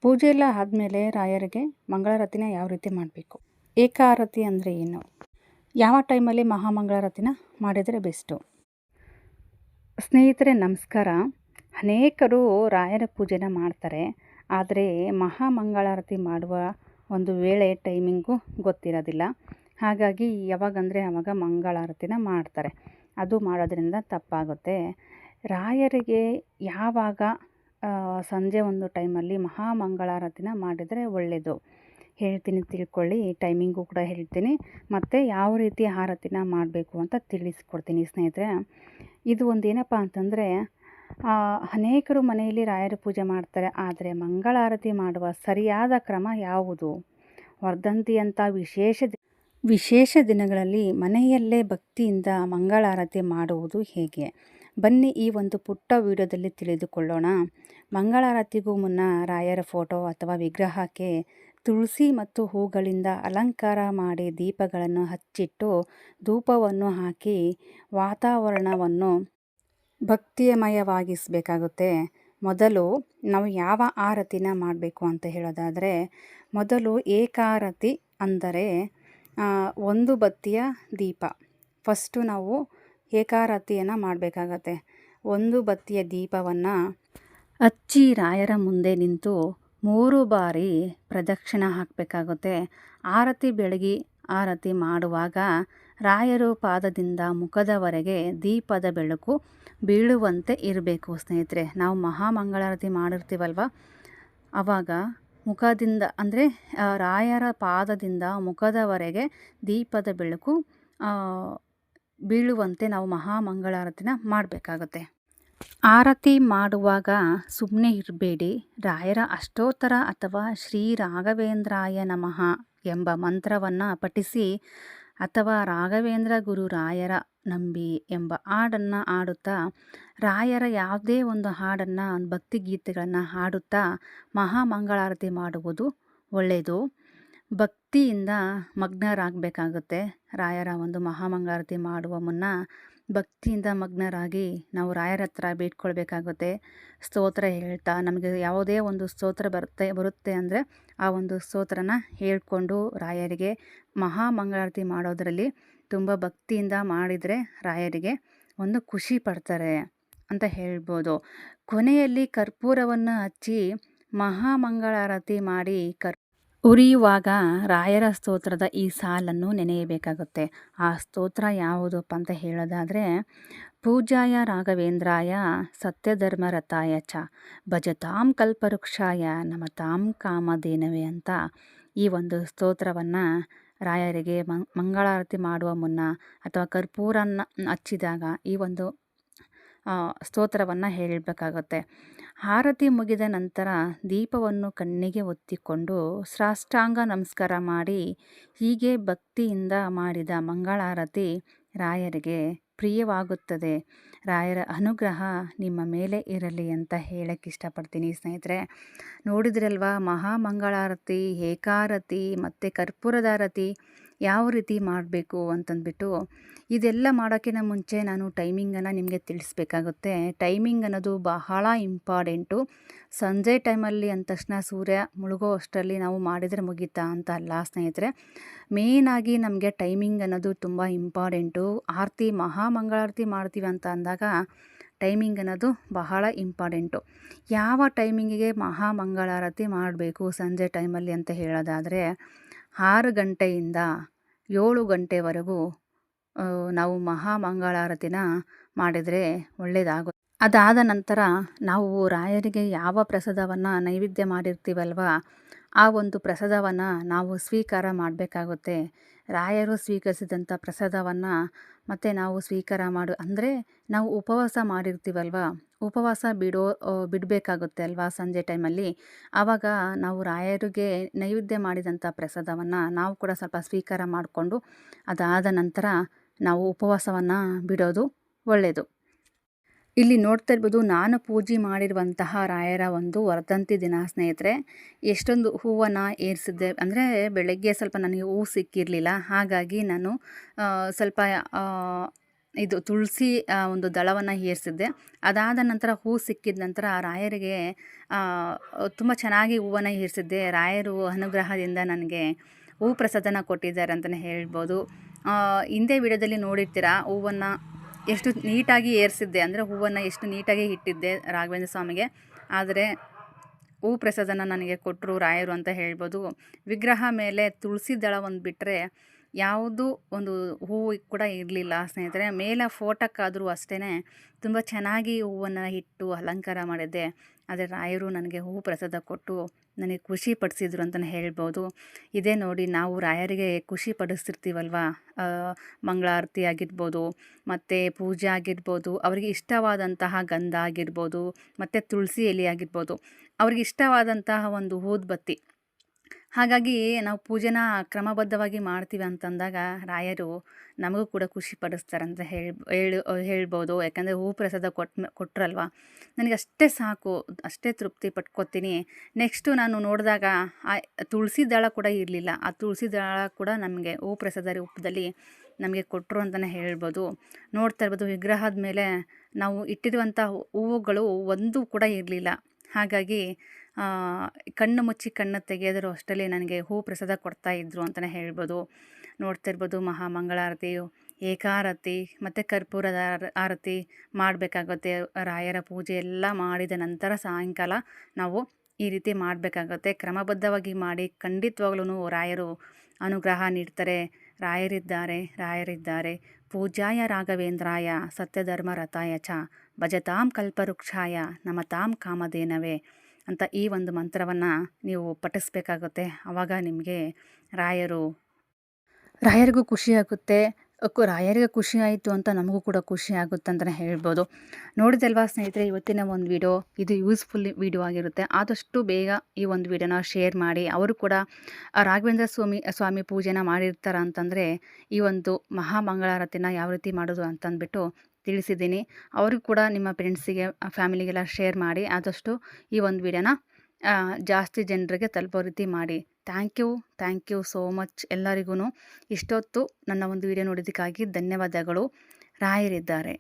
ಪೂಜೆ ಎಲ್ಲ ಆದಮೇಲೆ ರಾಯರಿಗೆ ಮಂಗಳಾರತಿನ ಯಾವ ರೀತಿ ಮಾಡಬೇಕು? ಏಕಾರತಿ ಅಂದರೆ ಏನು? ಯಾವ ಟೈಮಲ್ಲಿ ಮಹಾಮಂಗಳಾರತಿನ ಮಾಡಿದರೆ ಬೆಸ್ಟು? ಸ್ನೇಹಿತರೆ ನಮಸ್ಕಾರ. ಅನೇಕರು ರಾಯರ ಪೂಜೆನ ಮಾಡ್ತಾರೆ, ಆದರೆ ಮಹಾಮಂಗಳಾರತಿ ಮಾಡುವ ಒಂದು ವೇಳೆ ಟೈಮಿಂಗು ಗೊತ್ತಿರೋದಿಲ್ಲ. ಹಾಗಾಗಿ ಯಾವಾಗಂದರೆ ಆವಾಗ ಮಂಗಳಾರತಿನ ಮಾಡ್ತಾರೆ. ಅದು ಮಾಡೋದ್ರಿಂದ ತಪ್ಪಾಗುತ್ತೆ. ರಾಯರಿಗೆ ಯಾವಾಗ ಸಂಜೆ ಒಂದು ಟೈಮಲ್ಲಿ ಮಹಾಮಂಗಳಾರತಿನ ಮಾಡಿದರೆ ಒಳ್ಳೆಯದು ಹೇಳ್ತೀನಿ, ತಿಳ್ಕೊಳ್ಳಿ. ಟೈಮಿಂಗು ಕೂಡ ಹೇಳ್ತೀನಿ, ಮತ್ತು ಯಾವ ರೀತಿ ಆರತಿನ ಮಾಡಬೇಕು ಅಂತ ತಿಳಿಸ್ಕೊಡ್ತೀನಿ ಸ್ನೇಹಿತರೆ. ಇದು ಒಂದು ಏನಪ್ಪ ಅಂತಂದರೆ, ಅನೇಕರು ಮನೆಯಲ್ಲಿ ರಾಯರ ಪೂಜೆ ಮಾಡ್ತಾರೆ, ಆದರೆ ಮಂಗಳಾರತಿ ಮಾಡುವ ಸರಿಯಾದ ಕ್ರಮ ಯಾವುದು? ವರ್ಧಂತಿಯಂಥ ವಿಶೇಷ ದಿನಗಳಲ್ಲಿ ಮನೆಯಲ್ಲೇ ಭಕ್ತಿಯಿಂದ ಮಂಗಳಾರತಿ ಮಾಡುವುದು ಹೇಗೆ? ಬನ್ನಿ ಈ ಒಂದು ಪುಟ್ಟ ವಿಡಿಯೋದಲ್ಲಿ ತಿಳಿದುಕೊಳ್ಳೋಣ. ಮಂಗಳಾರತಿಗೂ ಮುನ್ನ ರಾಯರ ಫೋಟೋ ಅಥವಾ ವಿಗ್ರಹಕ್ಕೆ ತುಳಸಿ ಮತ್ತು ಹೂಗಳಿಂದ ಅಲಂಕಾರ ಮಾಡಿ ದೀಪಗಳನ್ನು ಹಚ್ಚಿಟ್ಟು ಧೂಪವನ್ನು ಹಾಕಿ ವಾತಾವರಣವನ್ನು ಭಕ್ತಿಮಯವಾಗಿಸಬೇಕಾಗುತ್ತೆ. ಮೊದಲು ನಾವು ಯಾವ ಆರತಿನ ಮಾಡಬೇಕು ಅಂತ ಹೇಳೋದಾದರೆ, ಮೊದಲು ಏಕಾರತಿ ಅಂದರೆ ಒಂದು ಬತ್ತಿಯ ದೀಪ. ಫಸ್ಟು ನಾವು ಏಕಾರತಿಯನ್ನು ಮಾಡಬೇಕಾಗತ್ತೆ. ಒಂದು ಬತ್ತಿಯ ದೀಪವನ್ನು ಹಚ್ಚಿ ರಾಯರ ಮುಂದೆ ನಿಂತು 3 ಬಾರಿ ಪ್ರದಕ್ಷಿಣೆ ಹಾಕಬೇಕಾಗುತ್ತೆ. ಆರತಿ ಬೆಳಗಿ ಆರತಿ ಮಾಡುವಾಗ ರಾಯರು ಪಾದದಿಂದ ಮುಖದವರೆಗೆ ದೀಪದ ಬೆಳಕು ಬೀಳುವಂತೆ ಇರಬೇಕು ಸ್ನೇಹಿತರೆ. ನಾವು ಮಹಾಮಂಗಳಾರತಿ ಮಾಡಿರ್ತೀವಲ್ವ, ಆವಾಗ ಮುಖದಿಂದ ಅಂದರೆ ರಾಯರ ಪಾದದಿಂದ ಮುಖದವರೆಗೆ ದೀಪದ ಬೆಳಕು ಬೀಳುವಂತೆ ನಾವು ಮಹಾಮಂಗಳಾರತಿನ ಮಾಡಬೇಕಾಗುತ್ತೆ. ಆರತಿ ಮಾಡುವಾಗ ಸುಮ್ಮನೆ ಇರಬೇಡಿ. ರಾಯರ ಅಷ್ಟೋತ್ತರ ಅಥವಾ ಶ್ರೀ ರಾಘವೇಂದ್ರಾಯ ನಮಃ ಎಂಬ ಮಂತ್ರವನ್ನು ಪಠಿಸಿ, ಅಥವಾ ರಾಘವೇಂದ್ರ ಗುರು ರಾಯರ ನಂಬಿ ಎಂಬ ಹಾಡನ್ನು ಹಾಡುತ್ತಾ, ರಾಯರ ಯಾವುದೇ ಒಂದು ಹಾಡನ್ನು, ಭಕ್ತಿಗೀತೆಗಳನ್ನು ಹಾಡುತ್ತಾ ಮಹಾಮಂಗಳಾರತಿ ಮಾಡುವುದು ಒಳ್ಳೆಯದು. ಭಕ್ತಿಯಿಂದ ಮಗ್ನರಾಗಬೇಕಾಗುತ್ತೆ. ರಾಯರ ಒಂದು ಮಹಾಮಂಗಳಾರತಿ ಮಾಡುವ ಮುನ್ನ ಭಕ್ತಿಯಿಂದ ಮಗ್ನರಾಗಿ ನಾವು ರಾಯರ ಹತ್ರ ಬೇಡ್ಕೊಳ್ಬೇಕಾಗುತ್ತೆ. ಸ್ತೋತ್ರ ಹೇಳ್ತಾ, ನಮಗೆ ಯಾವುದೇ ಒಂದು ಸ್ತೋತ್ರ ಬರುತ್ತೆ ಅಂದರೆ ಆ ಒಂದು ಸ್ತೋತ್ರನ ಹೇಳ್ಕೊಂಡು ರಾಯರಿಗೆ ಮಹಾಮಂಗಳಾರತಿ ಮಾಡೋದರಲ್ಲಿ ತುಂಬ ಭಕ್ತಿಯಿಂದ ಮಾಡಿದರೆ ರಾಯರಿಗೆ ಒಂದು ಖುಷಿ ಪಡ್ತಾರೆ ಅಂತ ಹೇಳ್ಬೋದು. ಕೊನೆಯಲ್ಲಿ ಕರ್ಪೂರವನ್ನು ಹಚ್ಚಿ ಮಹಾಮಂಗಳಾರತಿ ಮಾಡಿ ಉರಿಯುವಾಗ ರಾಯರ ಸ್ತೋತ್ರದ ಈ ಸಾಲನ್ನು ನೆನೆಯಬೇಕಾಗುತ್ತೆ. ಆ ಸ್ತೋತ್ರ ಯಾವುದಪ್ಪ ಅಂತ ಹೇಳೋದಾದರೆ, ಪೂಜಾಯ ರಾಘವೇಂದ್ರಾಯ ಸತ್ಯಧರ್ಮರತಾಯ ಚ ಭಜತಾಂ ಕಲ್ಪವೃಕ್ಷಾಯ ನಮತಾಂ ಕಾಮಧೇನವೇ ಅಂತ ಈ ಒಂದು ಸ್ತೋತ್ರವನ್ನು ರಾಯರಿಗೆ ಮಂಗಳಾರತಿ ಮಾಡುವ ಮುನ್ನ ಅಥವಾ ಕರ್ಪೂರನ ಹಚ್ಚಿದಾಗ ಈ ಒಂದು ಸ್ತೋತ್ರವನ್ನು ಹೇಳಬೇಕಾಗುತ್ತೆ. ಆರತಿ ಮುಗಿದ ನಂತರ ದೀಪವನ್ನು ಕಣ್ಣಿಗೆ ಒತ್ತಿಕೊಂಡು ಸಾಷ್ಟಾಂಗ ನಮಸ್ಕಾರ ಮಾಡಿ, ಹೀಗೆ ಭಕ್ತಿಯಿಂದ ಮಾಡಿದ ಮಂಗಳಾರತಿ ರಾಯರಿಗೆ ಪ್ರಿಯವಾಗುತ್ತದೆ. ರಾಯರ ಅನುಗ್ರಹ ನಿಮ್ಮ ಮೇಲೆ ಇರಲಿ ಅಂತ ಹೇಳಕ್ಕೆ ಇಷ್ಟಪಡ್ತೀನಿ ಸ್ನೇಹಿತರೆ. ನೋಡಿದ್ರಲ್ವಾ ಮಹಾಮಂಗಳಾರತಿ, ಏಕಾರತಿ ಮತ್ತು ಕರ್ಪೂರದಾರತಿ ಯಾವ ರೀತಿ ಮಾಡಬೇಕು ಅಂತಂದ್ಬಿಟ್ಟು. ಇದೆಲ್ಲ ಮಾಡೋಕ್ಕಿಂತ ಮುಂಚೆ ನಾನು ಟೈಮಿಂಗನ್ನು ನಿಮಗೆ ತಿಳಿಸ್ಬೇಕಾಗುತ್ತೆ. ಟೈಮಿಂಗ್ ಅನ್ನೋದು ಬಹಳ ಇಂಪಾರ್ಟೆಂಟು. ಸಂಜೆ ಟೈಮಲ್ಲಿ ಅಂದ ತಕ್ಷಣ ಸೂರ್ಯ ಮುಳುಗೋ ಅಷ್ಟರಲ್ಲಿ ನಾವು ಮಾಡಿದರೆ ಮುಗೀತಾ ಅಂತ ಅಲ್ಲ ಸ್ನೇಹಿತರೆ. ಮೇಯ್ನಾಗಿ ನಮಗೆ ಟೈಮಿಂಗ್ ಅನ್ನೋದು ತುಂಬ ಇಂಪಾರ್ಟೆಂಟು. ಮಹಾಮಂಗಳಾರತಿ ಮಾಡ್ತೀವಿ ಅಂತ ಅಂದಾಗ ಟೈಮಿಂಗ್ ಅನ್ನೋದು ಬಹಳ ಇಂಪಾರ್ಟೆಂಟು. ಯಾವ ಟೈಮಿಂಗಿಗೆ ಮಹಾಮಂಗಳಾರತಿ ಮಾಡಬೇಕು ಸಂಜೆ ಟೈಮಲ್ಲಿ ಅಂತ ಹೇಳೋದಾದರೆ, 6 ಗಂಟೆಯಿಂದ 7 ಗಂಟೆವರೆಗೂ ನಾವು ಮಹಾಮಂಗಳಾರತಿನ ಮಾಡಿದರೆ ಒಳ್ಳೆಯದಾಗುತ್ತೆ. ಅದಾದ ನಂತರ ನಾವು ರಾಯರಿಗೆ ಯಾವ ಪ್ರಸಾದವನ್ನು ನೈವೇದ್ಯ ಮಾಡಿರ್ತೀವಲ್ವ, ಆ ಒಂದು ಪ್ರಸಾದವನ್ನು ನಾವು ಸ್ವೀಕಾರ ಮಾಡಬೇಕಾಗುತ್ತೆ. ರಾಯರು ಸ್ವೀಕರಿಸಿದಂಥ ಪ್ರಸಾದವನ್ನು ಮತ್ತು ನಾವು ಸ್ವೀಕಾರ ಅಂದರೆ ನಾವು ಉಪವಾಸ ಮಾಡಿರ್ತೀವಲ್ವ, ಉಪವಾಸ ಬಿಡಬೇಕಾಗುತ್ತೆ ಅಲ್ವಾ ಸಂಜೆ ಟೈಮಲ್ಲಿ. ಆವಾಗ ನಾವು ರಾಯರಿಗೆ ನೈವೇದ್ಯ ಮಾಡಿದಂಥ ಪ್ರಸಾದವನ್ನು ನಾವು ಕೂಡ ಸ್ವಲ್ಪ ಸ್ವೀಕಾರ ಮಾಡಿಕೊಂಡು ಅದಾದ ನಂತರ ನಾವು ಉಪವಾಸವನ್ನು ಬಿಡೋದು ಒಳ್ಳೆಯದು. ಇಲ್ಲಿ ನೋಡ್ತಾ ಇರ್ಬೋದು, ನಾನು ಪೂಜೆ ಮಾಡಿರುವಂತಹ ರಾಯರ ಒಂದು ವರ್ಧಂತಿ ದಿನ ಸ್ನೇಹಿತರೆ. ಎಷ್ಟೊಂದು ಹೂವನ್ನು ಏರಿಸಿದ್ದೆ ಅಂದರೆ, ಬೆಳಗ್ಗೆ ಸ್ವಲ್ಪ ನನಗೆ ಹೂವು ಸಿಕ್ಕಿರಲಿಲ್ಲ, ಹಾಗಾಗಿ ನಾನು ಸ್ವಲ್ಪ ಇದು ತುಳಸಿ ಒಂದು ದಳವನ್ನು ಏರಿಸಿದ್ದೆ. ಅದಾದ ನಂತರ ಹೂ ಸಿಕ್ಕಿದ ನಂತರ ರಾಯರಿಗೆ ತುಂಬ ಚೆನ್ನಾಗಿ ಹೂವನ್ನು ಏರಿಸಿದ್ದೆ. ರಾಯರು ಅನುಗ್ರಹದಿಂದ ನನಗೆ ಹೂ ಪ್ರಸಾದನ ಕೊಟ್ಟಿದ್ದಾರೆ ಅಂತಲೇ ಹೇಳ್ಬೋದು. ಹಿಂದೆ ವಿಡಿಯೋದಲ್ಲಿ ನೋಡಿರ್ತೀರ ಹೂವನ್ನು ಎಷ್ಟು ನೀಟಾಗಿ ಏರಿಸಿದ್ದೆ, ಅಂದರೆ ಹೂವನ್ನು ಎಷ್ಟು ನೀಟಾಗಿ ಇಟ್ಟಿದ್ದೆ ರಾಘವೇಂದ್ರ ಸ್ವಾಮಿಗೆ. ಆದರೆ ಹೂ ಪ್ರಸಾದನ ನನಗೆ ಕೊಟ್ಟರು ರಾಯರು ಅಂತ ಹೇಳ್ಬೋದು. ವಿಗ್ರಹ ಮೇಲೆ ತುಳಸಿ ದಳ ಒಂದು ಬಿಟ್ಟರೆ ಯಾವುದೂ ಒಂದು ಹೂವು ಕೂಡ ಇರಲಿಲ್ಲ ಸ್ನೇಹಿತರೆ. ಮೇಲೆ ಫೋಟೋಕ್ಕಾದರೂ ಅಷ್ಟೇ ತುಂಬ ಚೆನ್ನಾಗಿ ಹೂವನ್ನು ಇಟ್ಟು ಅಲಂಕಾರ ಮಾಡಿದ್ದೆ. ಆದರೆ ರಾಯರು ನನಗೆ ಹೂ ಪ್ರಸಾದ ಕೊಟ್ಟು ನನಗೆ ಖುಷಿ ಪಡಿಸಿದ್ರು ಅಂತಲೇ ಹೇಳ್ಬೋದು. ಇದೇ ನೋಡಿ, ನಾವು ರಾಯರಿಗೆ ಖುಷಿ ಪಡಿಸ್ತಿರ್ತೀವಲ್ವ, ಮಂಗಳಾರತಿ ಆಗಿರ್ಬೋದು, ಮತ್ತು ಪೂಜೆ ಆಗಿರ್ಬೋದು, ಅವರಿಗೆ ಇಷ್ಟವಾದಂತಹ ಗಂಧ ಆಗಿರ್ಬೋದು, ಮತ್ತು ತುಳಸಿ ಎಲೆ ಆಗಿರ್ಬೋದು, ಅವ್ರಿಗೆ ಇಷ್ಟವಾದಂತಹ ಒಂದು ಊದುಬತ್ತಿ. ಹಾಗಾಗಿ ನಾವು ಪೂಜೆನ ಕ್ರಮಬದ್ಧವಾಗಿ ಮಾಡ್ತೀವಿ ಅಂತಂದಾಗ ರಾಯರು ನಮಗೂ ಕೂಡ ಖುಷಿ ಪಡಿಸ್ತಾರೆ ಅಂತ ಹೇಳ್ಬೋದು. ಯಾಕಂದರೆ ಹೂ ಪ್ರಸಾದ ಕೊಟ್ಟರಲ್ವ, ನನಗೆ ಅಷ್ಟೇ ಸಾಕು, ಅಷ್ಟೇ ತೃಪ್ತಿ ಪಟ್ಕೋತೀನಿ. ನೆಕ್ಸ್ಟು ನಾನು ನೋಡಿದಾಗ ಆ ತುಳಸಿ ದಳ ಕೂಡ ಇರಲಿಲ್ಲ. ಆ ತುಳಸಿ ದಳ ಕೂಡ ನಮಗೆ ಹೂ ಪ್ರಸಾದ ರೂಪದಲ್ಲಿ ನಮಗೆ ಕೊಟ್ಟರು ಅಂತಲೇ ಹೇಳ್ಬೋದು. ನೋಡ್ತಾ ಇರ್ಬೋದು, ವಿಗ್ರಹದ ಮೇಲೆ ನಾವು ಇಟ್ಟಿರುವಂಥ ಹೂವುಗಳು ಒಂದು ಕೂಡ ಇರಲಿಲ್ಲ. ಹಾಗಾಗಿ ಕಣ್ಣು ಮುಚ್ಚಿ ಕಣ್ಣು ತೆಗೆಯೋದ್ರು ಅಷ್ಟರಲ್ಲಿ ನನಗೆ ಹೂ ಪ್ರಸಾದ ಕೊಡ್ತಾಯಿದ್ರು ಅಂತಲೇ ಹೇಳ್ಬೋದು. ನೋಡ್ತಾ ಇರ್ಬೋದು, ಮಹಾಮಂಗಳಾರತಿಯು ಏಕಾರತಿ ಮತ್ತು ಕರ್ಪೂರದ ಆರತಿ ಮಾಡಬೇಕಾಗುತ್ತೆ. ರಾಯರ ಪೂಜೆ ಎಲ್ಲ ಮಾಡಿದ ನಂತರ ಸಾಯಂಕಾಲ ನಾವು ಈ ರೀತಿ ಮಾಡಬೇಕಾಗತ್ತೆ. ಕ್ರಮಬದ್ಧವಾಗಿ ಮಾಡಿ, ಖಂಡಿತವಾಗ್ಲೂ ರಾಯರು ಅನುಗ್ರಹ ನೀಡ್ತಾರೆ. ರಾಯರಿದ್ದಾರೆ ಪೂಜ್ಯಾಯ ರಾಘವೇಂದ್ರಾಯ ಸತ್ಯಧರ್ಮ ರಥಾಯ ಚ ಭಜತಾಂ ಕಲ್ಪವೃಕ್ಷಾಯ ನಮತಾಂ ಕಾಮಧೇನವೇ ಅಂತ ಈ ಒಂದು ಮಂತ್ರವನ್ನು ನೀವು ಪಠಿಸ್ಬೇಕಾಗುತ್ತೆ. ಆವಾಗ ನಿಮಗೆ ರಾಯರಿಗೂ ಖುಷಿಯಾಗುತ್ತೆ. ರಾಯರಿಗೆ ಖುಷಿ ಆಯಿತು ಅಂತ ನಮಗೂ ಕೂಡ ಖುಷಿ ಆಗುತ್ತೆ ಅಂತಲೇ ಹೇಳ್ಬೋದು. ನೋಡಿದಲ್ವಾ ಸ್ನೇಹಿತರೆ, ಇವತ್ತಿನ ಒಂದು ವಿಡಿಯೋ ಇದು ಯೂಸ್ಫುಲ್ ವಿಡಿಯೋ ಆಗಿರುತ್ತೆ. ಆದಷ್ಟು ಬೇಗ ಈ ಒಂದು ವಿಡಿಯೋನ ಶೇರ್ ಮಾಡಿ. ಅವರು ಕೂಡ ರಾಘವೇಂದ್ರ ಸ್ವಾಮಿ ಪೂಜೆನ ಮಾಡಿರ್ತಾರ ಅಂತಂದರೆ ಈ ಒಂದು ಮಹಾಮಂಗಳಾರತಿನ ಯಾವ ರೀತಿ ಮಾಡೋದು ಅಂತಂದ್ಬಿಟ್ಟು ತಿಳಿಸಿದ್ದೀನಿ. ಅವ್ರಿಗೂ ಕೂಡ ನಿಮ್ಮ ಫ್ರೆಂಡ್ಸಿಗೆ, ಫ್ಯಾಮಿಲಿಗೆಲ್ಲ ಶೇರ್ ಮಾಡಿ. ಆದಷ್ಟು ಈ ಒಂದು ವಿಡಿಯೋನ ಜಾಸ್ತಿ ಜನರಿಗೆ ತಲುಪೋ ರೀತಿ ಮಾಡಿ. ಥ್ಯಾಂಕ್ ಯು ಸೋ ಮಚ್ ಎಲ್ಲರಿಗೂ. ಇಷ್ಟೊತ್ತು ನನ್ನ ಒಂದು ವಿಡಿಯೋ ನೋಡಿದ್ದಕ್ಕಾಗಿ ಧನ್ಯವಾದಗಳು. ರಾಯರಿದ್ದಾರೆ.